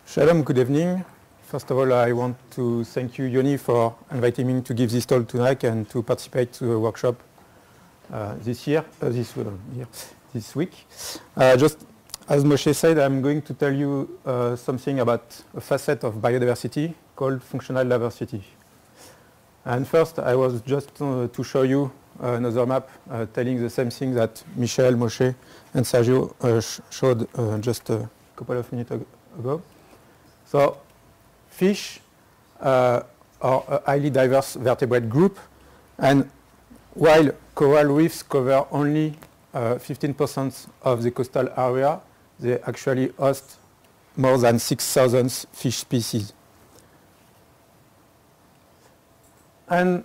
Shalom, good evening. First of all, I want to thank you, Yoni, for inviting me to give this talk tonight and to participate to the workshop this week. Just as Moshe said, I'm going to tell you something about a facet of biodiversity called functional diversity. And first, I was just to show you another map telling the same thing that Michel, Moshe, and Sergio showed just a couple of minutes ago. So, fish are a highly diverse vertebrate group, and while coral reefs cover only 15% of the coastal area, they actually host more than 6,000 fish species. And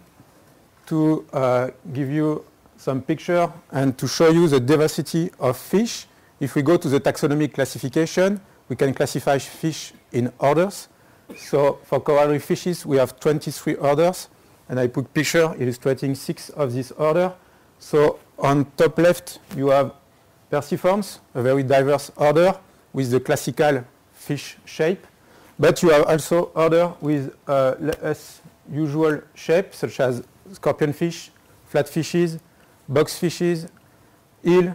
to give you some picture and to show you the diversity of fish, if we go to the taxonomic classification, we can classify fish in orders. So for coral reef fishes, we have 23 orders, and I put picture illustrating 6 of this order. So on top left, you have Perciformes, a very diverse order with the classical fish shape, but you have also order with less usual shape, such as scorpionfish, flatfishes, boxfishes, eel,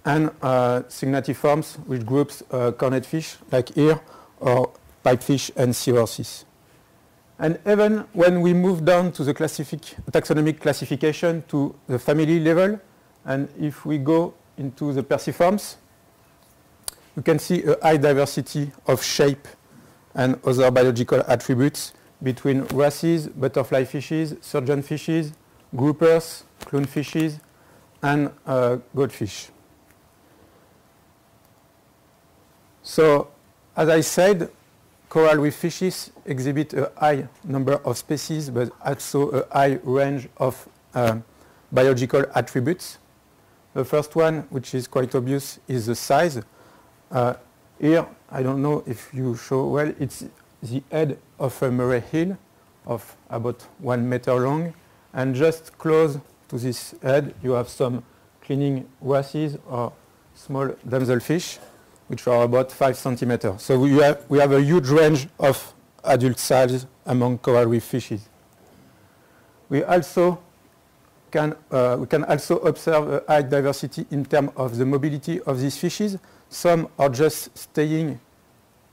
and Sygnathiformes, which groups cornetfish like here, or pipefish and seahorses. And even when we move down to the taxonomic classification to the family level, and if we go into the Perciformes, you can see a high diversity of shape and other biological attributes between wrasses, butterfly fishes, surgeonfishes, groupers, clownfishes, and goldfish. So, as I said, coral reef fishes exhibit a high number of species, but also a high range of biological attributes. The first one, which is quite obvious, is the size. Here, I don't know if you show well, it's the head of a moray eel of about 1 meter long, and just close to this head, you have some cleaning wrasses or small damselfish, which are about 5 centimeters. So we have a huge range of adult size among coral reef fishes. We can also observe a high diversity in terms of the mobility of these fishes. Some are just staying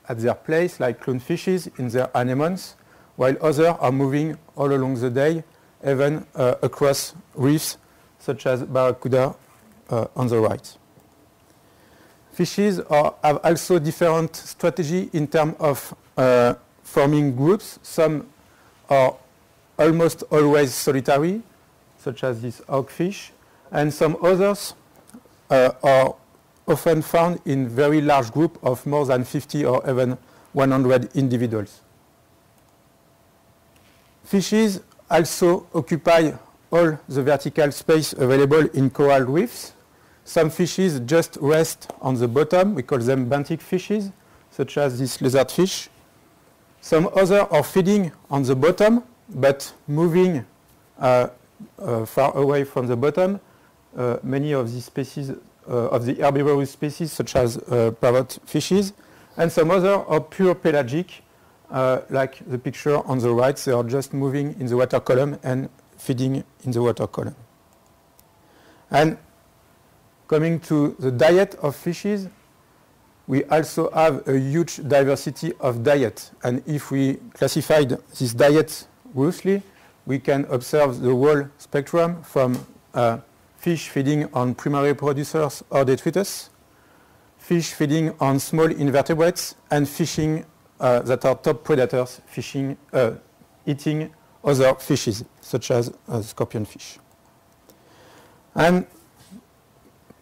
at their place, like clownfishes in their anemones, while others are moving all along the day, even across reefs, such as barracuda on the right. Fishes have also different strategy in terms of forming groups. Some are almost always solitary, such as this hawkfish, and some others are often found in very large groups of more than 50 or even 100 individuals. Fishes also occupy all the vertical space available in coral reefs. Some fishes just rest on the bottom. We call them benthic fishes, such as this lizardfish. Some others are feeding on the bottom, but moving far away from the bottom. Many of these species, of the herbivorous species, such as parrot fishes, and some others are pure pelagic, like the picture on the right. They are just moving in the water column and feeding in the water column. And coming to the diet of fishes, we also have a huge diversity of diet. And if we classified this diet loosely, we can observe the whole spectrum from fish feeding on primary producers or detritus, fish feeding on small invertebrates, and fishing that are top predators, eating other fishes, such as scorpionfish. And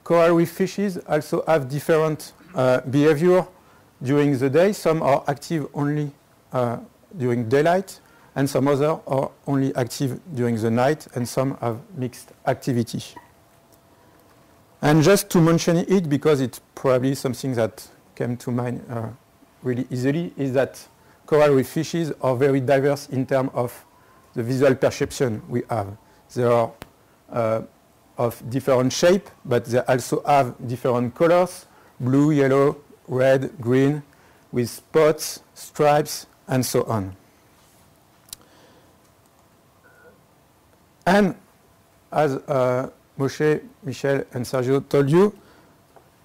coral reef fishes also have different behavior during the day. Some are active only during daylight, and some others are only active during the night, and some have mixed activity. And just to mention it, because it's probably something that came to mind really easily, is that coral reef fishes are very diverse in terms of the visual perception we have. They are of different shape, but they also have different colors: blue, yellow, red, green, with spots, stripes, and so on. And as Moshe, Michel, and Sergio told you,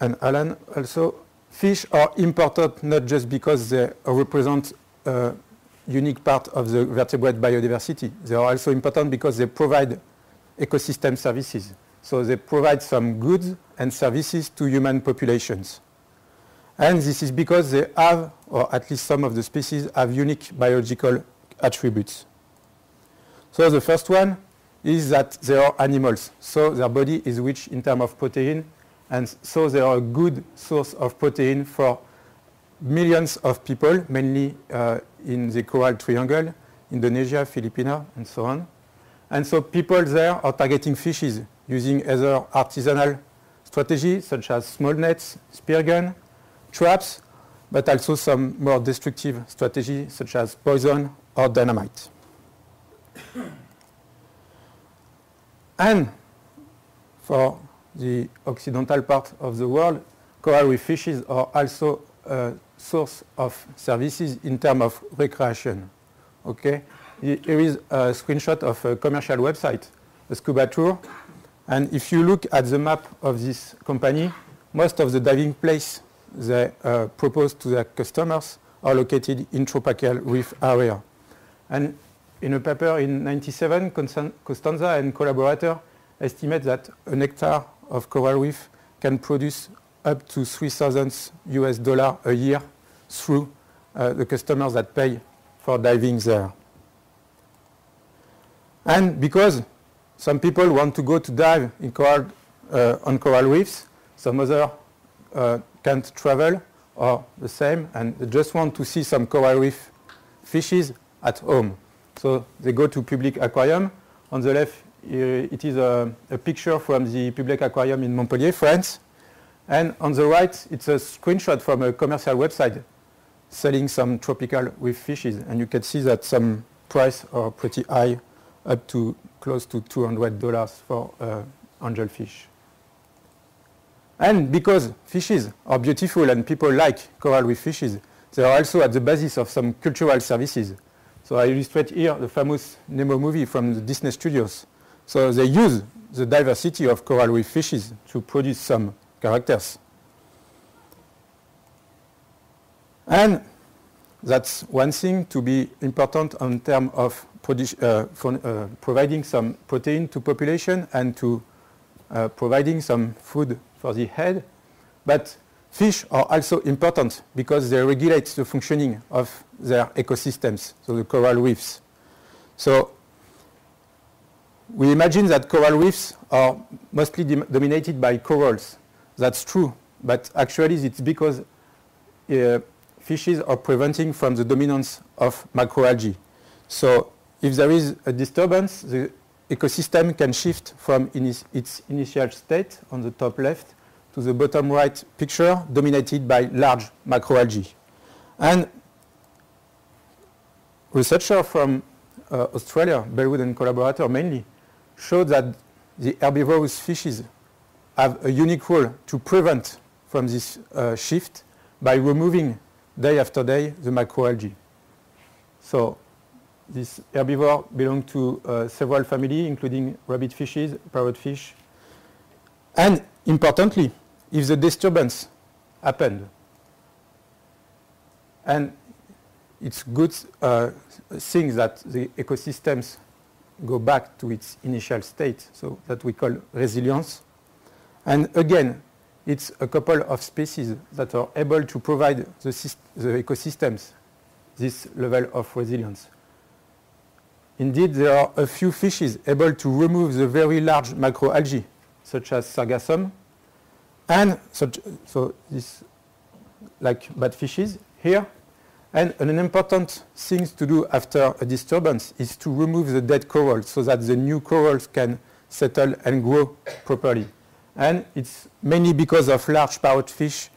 and Alan also, fish are important not just because they represent a unique part of the vertebrate biodiversity. They are also important because they provide ecosystem services. So they provide some goods and services to human populations. And this is because they have, or at least some of the species, have unique biological attributes. So the first one is that they are animals. So their body is rich in terms of protein, and so they are a good source of protein for millions of people, mainly in the Coral Triangle, Indonesia, Philippines, and so on. And so people there are targeting fishes using either artisanal strategies, such as small nets, spear gun, traps, but also some more destructive strategies, such as poison or dynamite. And for the occidental part of the world, coral reef fishes are also a source of services in terms of recreation. Okay? Here is a screenshot of a commercial website, a scuba tour. And if you look at the map of this company, most of the diving places they propose to their customers are located in tropical reef area. And in a paper in 1997, Costanza and collaborators estimate that an hectare of coral reef can produce up to $3,000 a year through the customers that pay for diving there. And because some people want to go to dive in coral, on coral reefs, some others can't travel or the same, and they just want to see some coral reef fishes at home. So they go to public aquarium. On the left, it is a picture from the public aquarium in Montpellier, France. And on the right, it's a screenshot from a commercial website selling some tropical reef fishes. And you can see that some prices are pretty high, up to close to $200 for angelfish. And because fishes are beautiful and people like coral reef fishes, they are also at the basis of some cultural services. So I illustrate here the famous Nemo movie from the Disney Studios. So they use the diversity of coral reef fishes to produce some characters. And that's one thing to be important in terms of providing some protein to population and to providing some food for the head. But fish are also important because they regulate the functioning of their ecosystems, so the coral reefs. So we imagine that coral reefs are mostly dominated by corals. That's true, but actually it's because fishes are preventing from the dominance of macroalgae. So if there is a disturbance, the ecosystem can shift from its initial state on the top left to the bottom right picture dominated by large macroalgae. And researchers from Australia, Bellwood and collaborators mainly, showed that the herbivorous fishes have a unique role to prevent from this shift by removing day after day the macroalgae. So this herbivore belongs to several families, including rabbit fishes, parrotfish. And importantly, if the disturbance happened, and it's good thing that the ecosystems go back to its initial state, so that we call resilience. And again, it's a couple of species that are able to provide the ecosystems this level of resilience. Indeed, there are a few fishes able to remove the very large macroalgae, such as sargassum, and so this like bad fishes here. And an important thing to do after a disturbance is to remove the dead corals so that the new corals can settle and grow properly. And it's mainly because of large parrotfish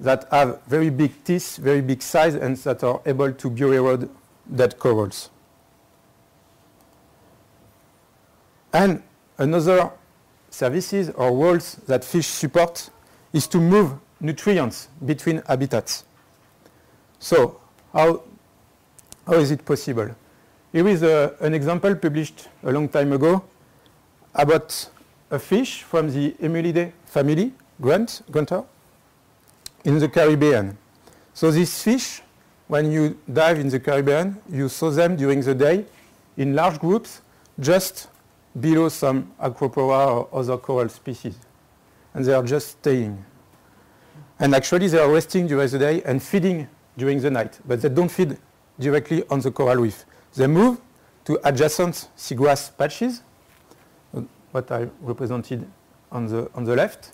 that have very big teeth, very big size, and that are able to bioerode dead corals. And another services or roles that fish support is to move nutrients between habitats. So how is it possible? Here is an example published a long time ago about a fish from the Emulidae family, Grunter, in the Caribbean. So these fish, when you dive in the Caribbean, you saw them during the day in large groups just below some Acropora or other coral species. And they are just staying. And actually they are resting during the day and feeding during the night, but they don't feed directly on the coral reef. They move to adjacent seagrass patches, what I represented on the left,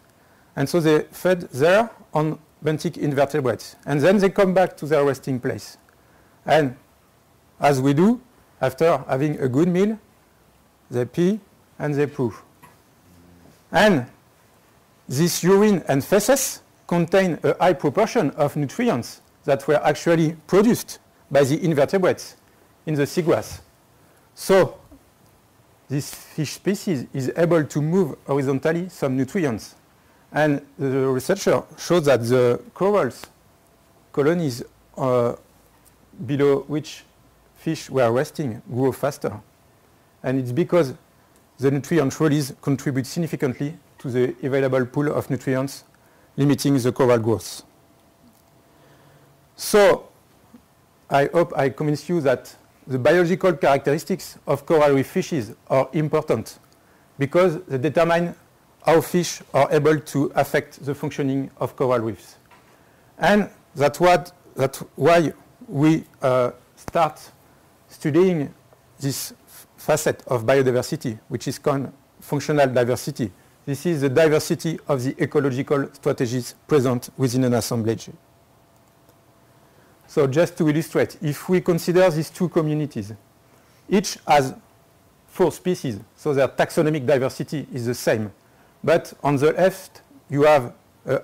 and so they fed there on benthic invertebrates. And then they come back to their resting place. And as we do, after having a good meal, they pee and they poo. And this urine and feces contain a high proportion of nutrients that were actually produced by the invertebrates in the seagrass. So this fish species is able to move horizontally some nutrients. And the researcher showed that the corals colonies below which fish were resting grow faster. And it's because the nutrient release contributes significantly to the available pool of nutrients, limiting the coral growth. So I hope I convinced you that the biological characteristics of coral reef fishes are important because they determine how fish are able to affect the functioning of coral reefs. And that's why we start studying this facet of biodiversity, which is called functional diversity. This is the diversity of the ecological strategies present within an assemblage. So just to illustrate, if we consider these two communities, each has 4 species, so their taxonomic diversity is the same. But on the left, you have a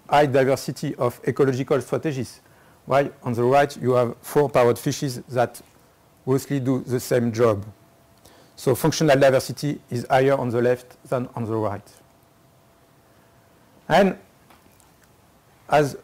high diversity of ecological strategies, while on the right, you have 4 powered fishes that mostly do the same job. So functional diversity is higher on the left than on the right. And as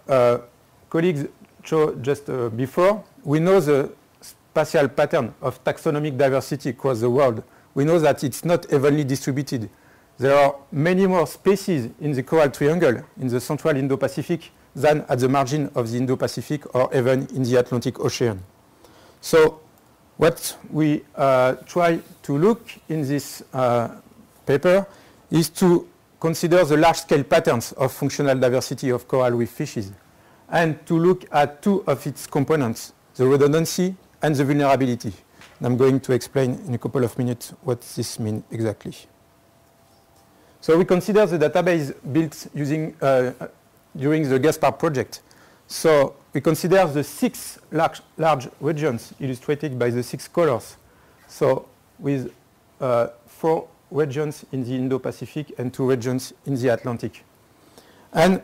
colleagues showed just before, we know the spatial pattern of taxonomic diversity across the world. We know that it's not evenly distributed. There are many more species in the coral triangle in the central Indo-Pacific than at the margin of the Indo-Pacific or even in the Atlantic Ocean. So what we try to look in this paper is to consider the large-scale patterns of functional diversity of coral reef fishes and to look at 2 of its components, the redundancy and the vulnerability. And I'm going to explain in a couple of minutes what this means exactly. So we consider the database built using during the Gaspar project. So we consider the 6 large regions illustrated by the 6 colors. So with 4 regions in the Indo-Pacific and 2 regions in the Atlantic. And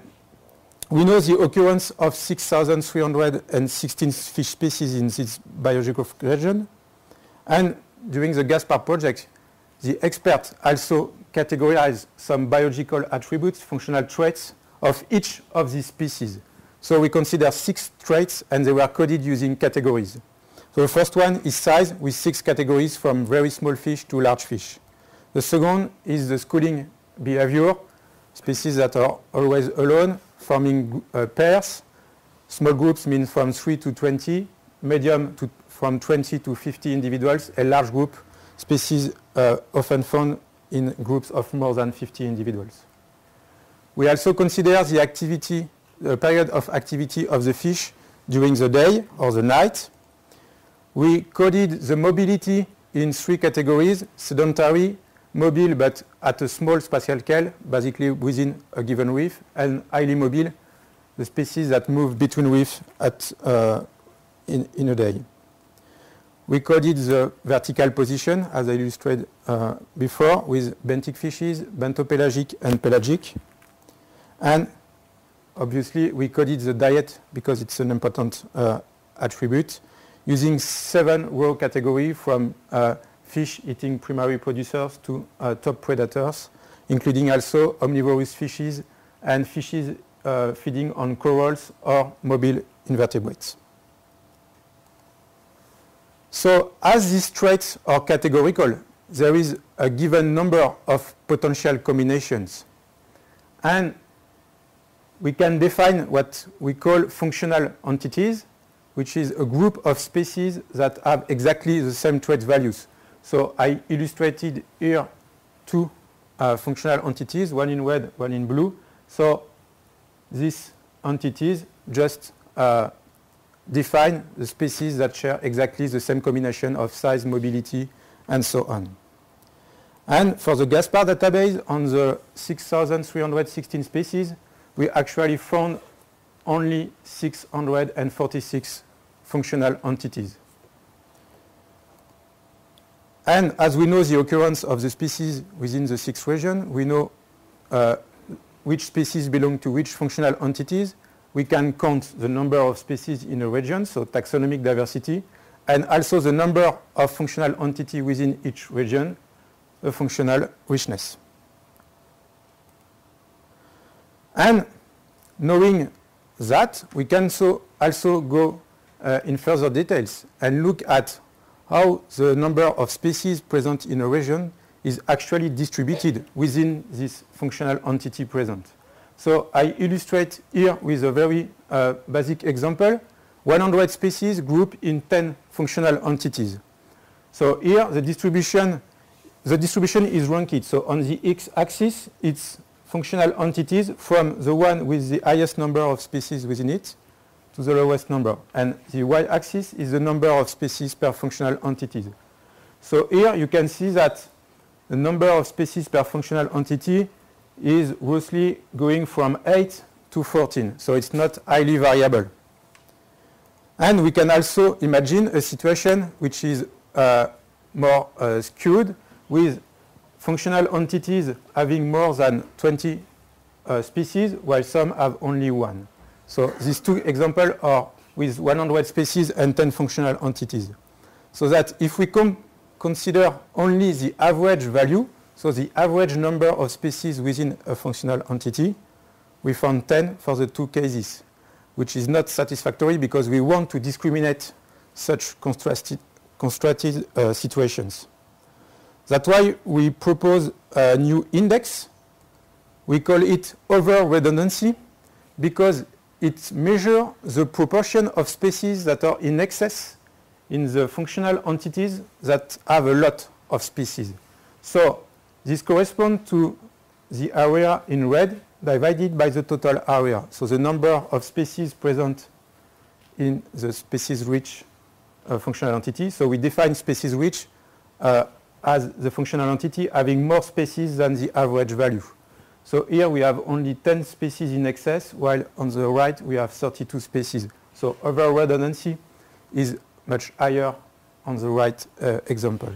we know the occurrence of 6,316 fish species in this biogeographic region. And during the Gaspar project, the experts also categorized some biological attributes, functional traits of each of these species. So we consider 6 traits and they were coded using categories. So the first one is size with 6 categories from very small fish to large fish. The second is the schooling behavior, species that are always alone, forming pairs. Small groups mean from 3 to 20, medium from 20 to 50 individuals, a large group, species often found in groups of more than 50 individuals. We also consider the activity, the period of activity of the fish during the day or the night. We coded the mobility in 3 categories: sedentary, mobile but at a small spatial scale, basically within a given reef, and highly mobile, the species that move between reefs in a day. We coded the vertical position, as I illustrated before, with benthic fishes, bentopelagic and pelagic. And obviously, we coded the diet because it's an important attribute, using 7 raw categories from fish eating primary producers to top predators, including also omnivorous fishes and fishes feeding on corals or mobile invertebrates. So as these traits are categorical, there is a given number of potential combinations. And we can define what we call functional entities, which is a group of species that have exactly the same trait values. So I illustrated here two functional entities, one in red, one in blue. So these entities just define the species that share exactly the same combination of size, mobility, and so on. And for the Gaspar database, on the 6,316 species, we actually found only 646 functional entities. And as we know the occurrence of the species within the 6 regions, we know which species belong to which functional entities. We can count the number of species in a region, so taxonomic diversity, and also the number of functional entities within each region, the functional richness. And knowing that, we can also go in further details and look at how the number of species present in a region is actually distributed within this functional entity present. So I illustrate here with a very basic example, 100 species grouped in 10 functional entities. So here the distribution is ranked. So on the x-axis, it's functional entities from the one with the highest number of species within it to the lowest number. And the y-axis is the number of species per functional entities. So here you can see that the number of species per functional entity is roughly going from 8 to 14. So it's not highly variable. And we can also imagine a situation which is more skewed, with functional entities having more than 20 species, while some have only 1. So these two examples are with 100 species and 10 functional entities. So that if we consider only the average value, so the average number of species within a functional entity, we found 10 for the 2 cases, which is not satisfactory because we want to discriminate such constructed situations. That's why we propose a new index. We call it over-redundancy because it measures the proportion of species that are in excess in the functional entities that have a lot of species. So this corresponds to the area in red divided by the total area. So the number of species present in the species-rich functional entity. So we define species-rich as the functional entity having more species than the average value. So here we have only 10 species in excess, while on the right we have 32 species. So over-redundancy is much higher on the right example.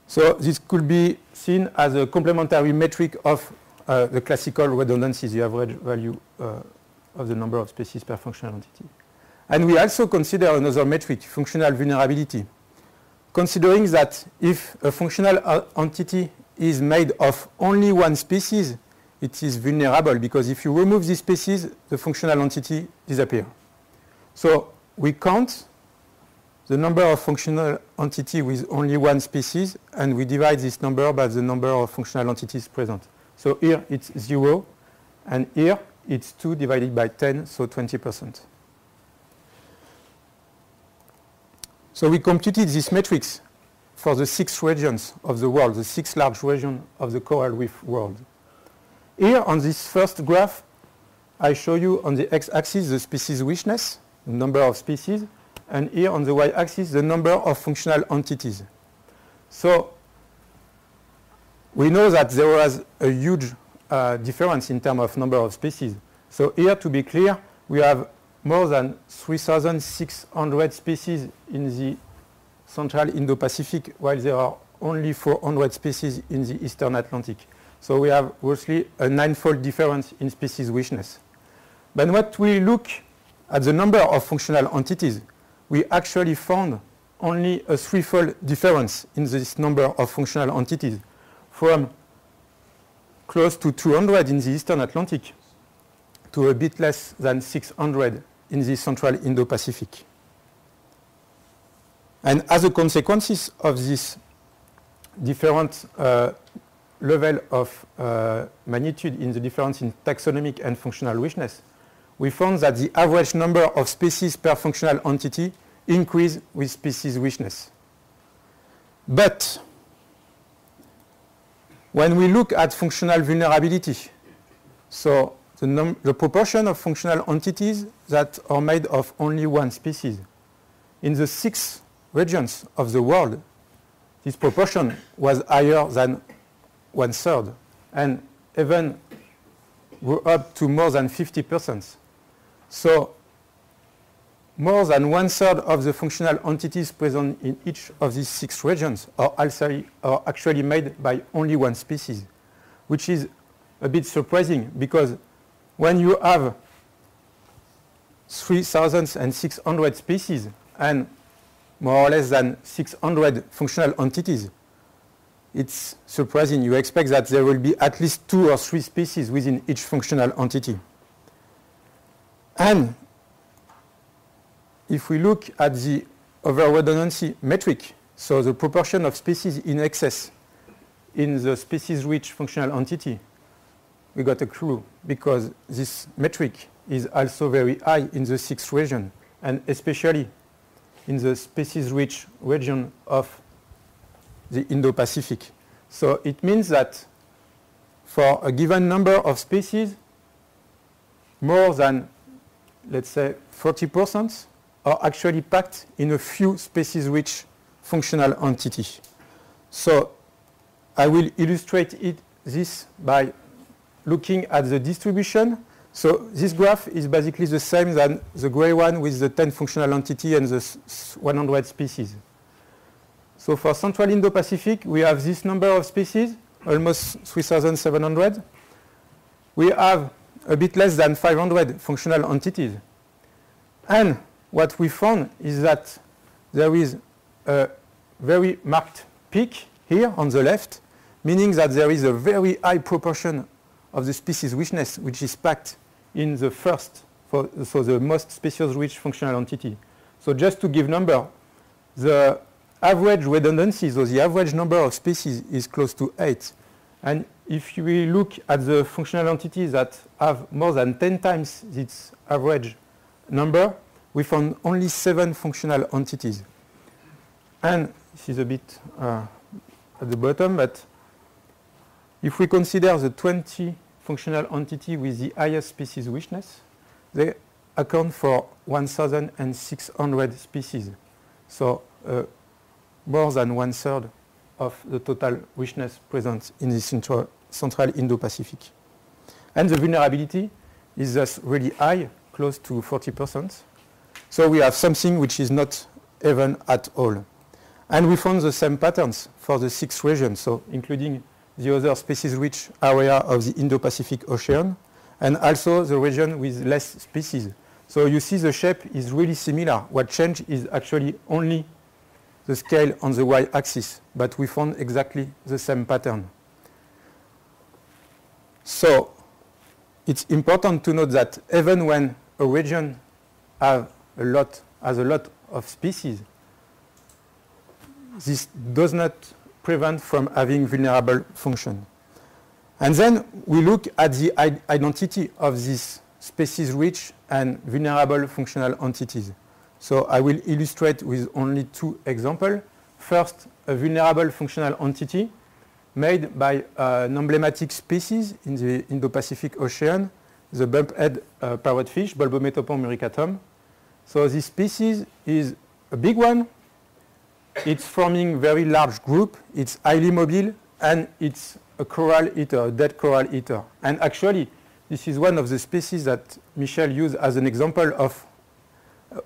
So this could be seen as a complementary metric of the classical redundancy, the average value of the number of species per functional entity. And we also consider another metric, functional vulnerability, considering that if a functional entity is made of only 1 species, it is vulnerable because if you remove this species, the functional entity disappears. So we count the number of functional entities with only 1 species, and we divide this number by the number of functional entities present. So here it's 0, and here it's 2 divided by 10, so 20%. So we computed these metrics for the 6 regions of the world, the 6 large regions of the coral reef world. Here on this first graph, I show you on the x-axis the species richness, the number of species, and here on the y-axis the number of functional entities. So we know that there was a huge difference in terms of number of species. So here, to be clear, we have more than 3,600 species in the Central Indo-Pacific, while there are only 400 species in the Eastern Atlantic. So we have roughly a 9-fold difference in species richness. But when we look at the number of functional entities, we actually found only a 3-fold difference in this number of functional entities, from close to 200 in the Eastern Atlantic to a bit less than 600 in the Central Indo-Pacific. And as a consequence of this different level of magnitude in the difference in taxonomic and functional richness, we found that the average number of species per functional entity increased with species richness. But when we look at functional vulnerability, so the proportion of functional entities that are made of only one species, in the 6 regions of the world, this proportion was higher than 1/3, and even grew up to more than 50%. So more than 1/3 of the functional entities present in each of these 6 regions are actually made by only one species, which is a bit surprising because when you have 3,600 species and more or less than 600 functional entities, it's surprising. You expect that there will be at least 2 or 3 species within each functional entity. And if we look at the over-redundancy metric, so the proportion of species in excess in the species-rich functional entity, we got a clue because this metric is also very high in the 6th region, and especially in the species-rich region of the Indo-Pacific. So it means that for a given number of species, more than, let's say, 40% are actually packed in a few species-rich functional entities. So I will illustrate this by looking at the distribution. So this graph is basically the same as the gray one with the 10 functional entity and the 100 species. So for Central Indo-Pacific, we have this number of species, almost 3,700. We have a bit less than 500 functional entities. And what we found is that there is a very marked peak here on the left, meaning that there is a very high proportion of the species richness which is packed in the first, so the most species-rich functional entity. So just to give number, the average redundancy, so the average number of species is close to 8. And if we look at the functional entities that have more than 10 times its average number, we found only 7 functional entities. And this is a bit at the bottom, but if we consider the 20 functional entity with the highest species richness, they account for 1,600 species. So more than 1/3 of the total richness present in the Central Indo-Pacific. And the vulnerability is thus really high, close to 40%. So we have something which is not even at all. And we found the same patterns for the 6 regions, so including the other species-rich area of the Indo-Pacific Ocean, and also the region with less species. So you see the shape is really similar. What changed is actually only the scale on the y-axis, but we found exactly the same pattern. So it's important to note that even when a region has a lot of species, this does not prevent from having vulnerable function. And then we look at the identity of these species-rich and vulnerable functional entities. So I will illustrate with only 2 examples. First, a vulnerable functional entity made by an emblematic species in the Indo-Pacific Ocean, the bumphead parrotfish, Bolbometopon muricatum. So this species is a big one. It's forming very large group. It's highly mobile, and it's a coral eater, a dead coral eater. And actually, this is one of the species that Michel used as an example of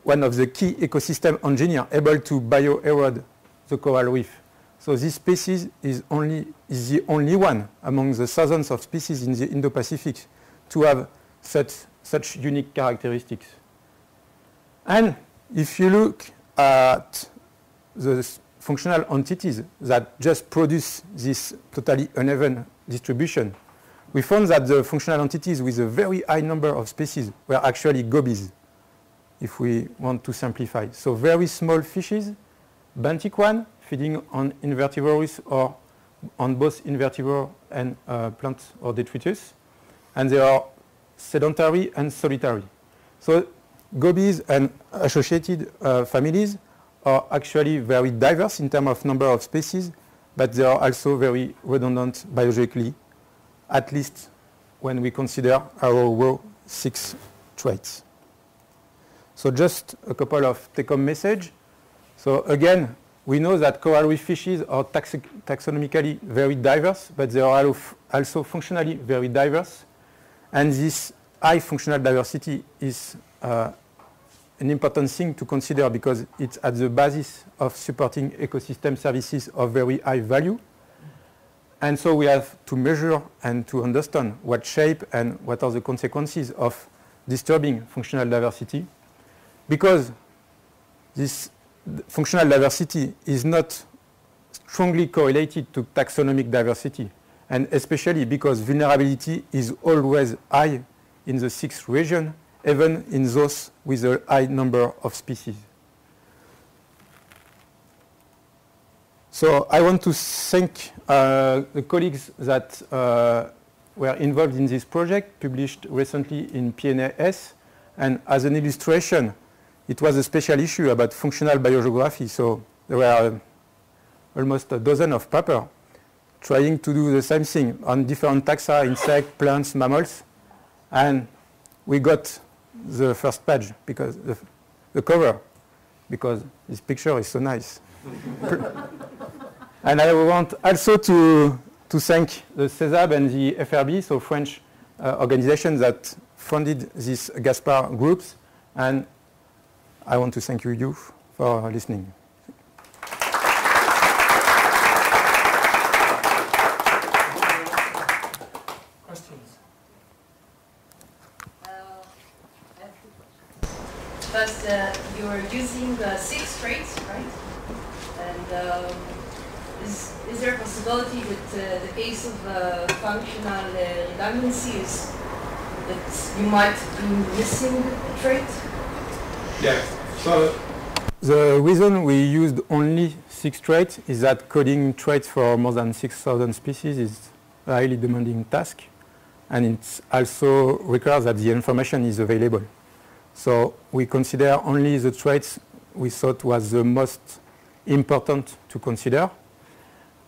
one of the key ecosystem engineers able to bio-erode the coral reef. So this species is the only one among the thousands of species in the Indo-Pacific to have such unique characteristics. And if you look at the functional entities that just produce this totally uneven distribution, we found that the functional entities with a very high number of species were actually gobies, if we want to simplify. So very small fishes benthic one, feeding on invertebrates or on both invertebrate and plant or detritus. And they are sedentary and solitary. So gobies and associated families are actually very diverse in terms of number of species, but they are also very redundant biologically, at least when we consider our raw 6 traits. So just a couple of take-home messages. So again, we know that coral reef fishes are taxonomically very diverse, but they are also functionally very diverse. And this high functional diversity is an important thing to consider because it's at the basis of supporting ecosystem services of very high value. And so we have to measure and to understand what shape and what are the consequences of disturbing functional diversity, because this functional diversity is not strongly correlated to taxonomic diversity, and especially because vulnerability is always high in the 6th region, even in those with a high number of species. So I want to thank the colleagues that were involved in this project, published recently in PNAS. And as an illustration, it was a special issue about functional biogeography. So there were almost a dozen of papers trying to do the same thing on different taxa, insects, plants, mammals. And we got the first page, because the cover, because this picture is so nice. And I want also to thank the CESAB and the FRB, so French organizations that funded these Gaspar groups. And I want to thank you for listening. Questions? First, you're using 6 traits, right? And is there a possibility that the case of functional redundancy is that you might be missing a trait? Yes. So the reason we used only 6 traits is that coding traits for more than 6,000 species is a highly demanding task, and it also requires that the information is available. So we consider only the traits we thought was the most important to consider.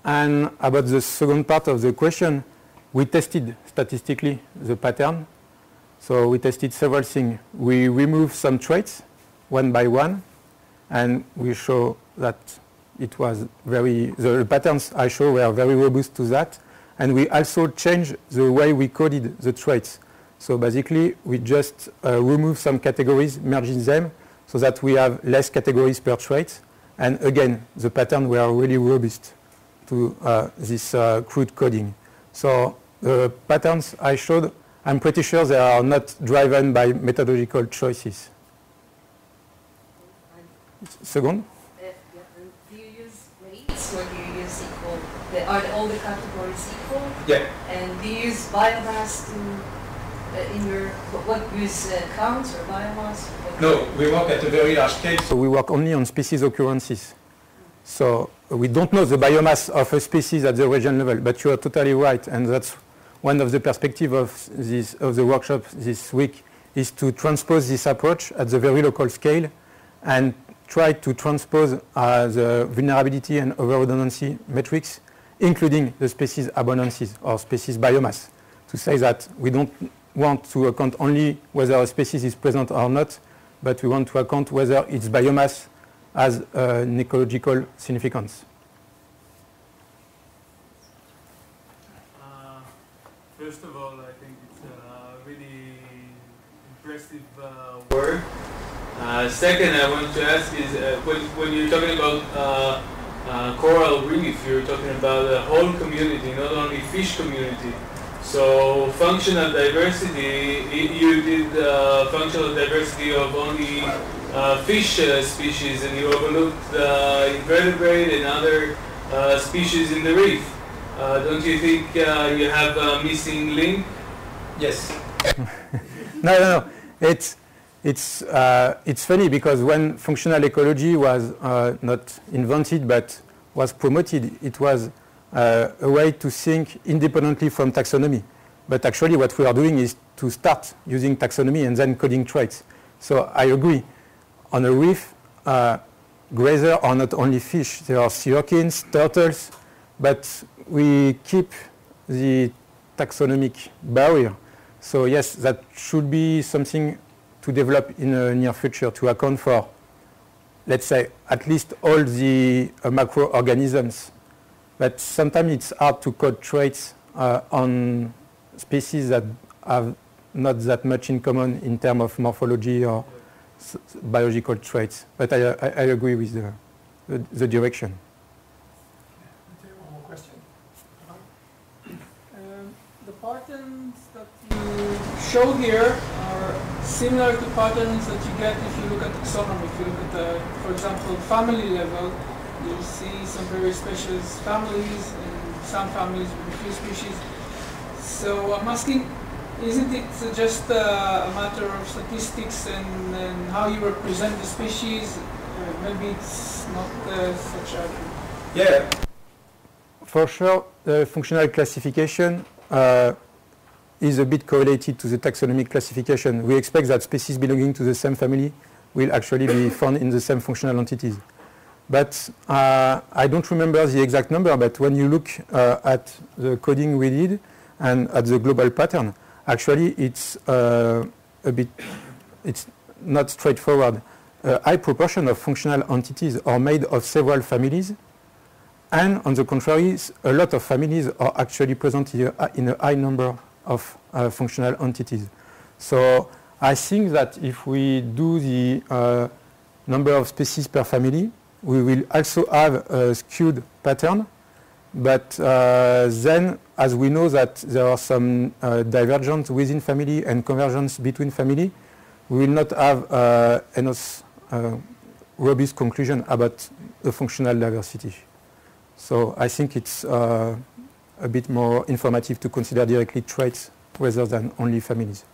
And about the second part of the question, we tested statistically the pattern. So we tested several things. We removed some traits one by one, and we show that it was the patterns I show were very robust to that. And we also changed the way we coded the traits. So basically, we just remove some categories, merging them, so that we have less categories per trait. And again, the patterns were really robust to this crude coding. So the patterns I showed, I'm pretty sure they are not driven by methodological choices. Second? Do you use weights or do you use equal? Are all the categories equal? Yeah. And do you use biomass to in your what use counts or biomass? No, we work at a very large scale. So we work only on species occurrences. So we don't know the biomass of a species at the region level, but you are totally right, and that's one of the perspectives of the workshop this week, is to transpose this approach at the very local scale and try to transpose the vulnerability and over-redundancy metrics, including the species abundances or species biomass, to say that we don't want to account only whether a species is present or not, but we want to account whether its biomass has an ecological significance. First of all, I think it's a really impressive work. Second, I want to ask is when you're talking about coral reef, you're talking about a whole community, not only fish community. So functional diversity, you did functional diversity of only fish species, and you overlooked invertebrate and other species in the reef. Don't you think you have a missing link? Yes. No. It's funny because when functional ecology was not invented but was promoted, it was a way to think independently from taxonomy. But actually what we are doing is to start using taxonomy and then coding traits. So I agree. On a reef, grazers are not only fish. There are sea urchins, turtles, but we keep the taxonomic barrier. So yes, that should be something to develop in the near future to account for, let's say, at least all the macroorganisms. But sometimes it's hard to code traits on species that have not that much in common in terms of morphology or biological traits. But I agree with the direction. Okay, one more question. The patterns that you show here are similar to patterns that you get if you look at taxonomy. If you look at the, for example, family level, you see some very specialist families and some families with a few species. So I'm asking, isn't it just a matter of statistics and how you represent the species? Maybe it's not such a... Yeah. For sure, functional classification is a bit correlated to the taxonomic classification. We expect that species belonging to the same family will actually be found in the same functional entities. But I don't remember the exact number, but when you look at the coding we did and at the global pattern, actually it's it's not straightforward. A high proportion of functional entities are made of several families, and on the contrary, a lot of families are actually present in a high number of functional entities. So I think that if we do the number of species per family, we will also have a skewed pattern. But then, as we know that there are some divergence within family and convergence between family, we will not have enough robust conclusion about the functional diversity. So I think it's a bit more informative to consider directly traits rather than only families.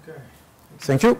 Okay. Thank you.